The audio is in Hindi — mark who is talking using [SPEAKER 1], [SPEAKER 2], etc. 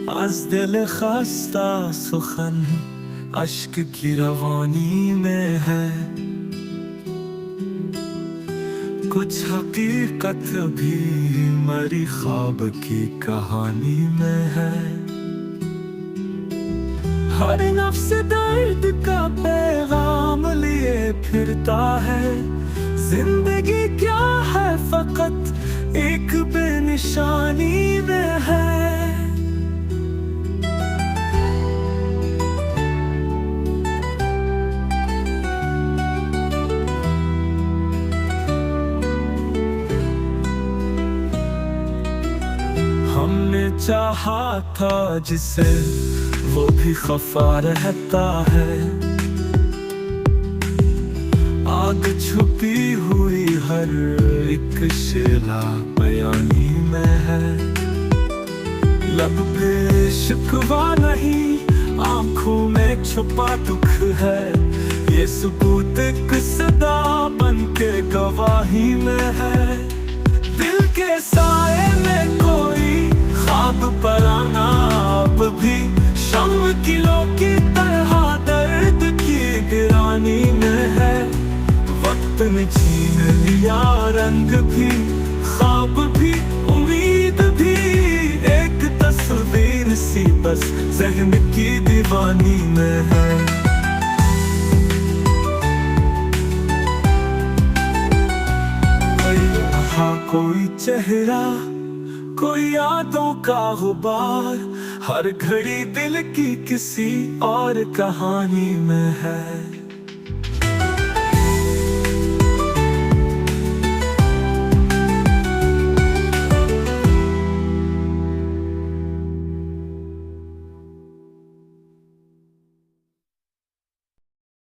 [SPEAKER 1] आज दिल खस्ता सुखन अश्क की रवानी में है। कुछ हकीकत भी मरी ख्वाब की कहानी में है। हर नफ्स दर्द का पैगाम लिए फिरता है। जिंदगी क्या है फकत एक बेनिशानी में है। हमने चाहा था जिसे वो भी खफा रहता है। आग छुपी हुई हर एक शिला बयानी में है। लब पे शिकवा नहीं, आंखों में छुपा दुख है। ये सबूत एक सदा बन के गवाही में है। दिल के साए में कोई ख्वाब पराना अब भी शम किलो की तरह दर्द की गिरानी में है। वक्त ने छीन लिया रंग भी, ख्वाब भी, उम्मीद भी। एक तस्वीर सी बस ज़हन की दीवानी में है। कोई चेहरा, कोई यादों का गुबार, हर घड़ी दिल की किसी और कहानी में है।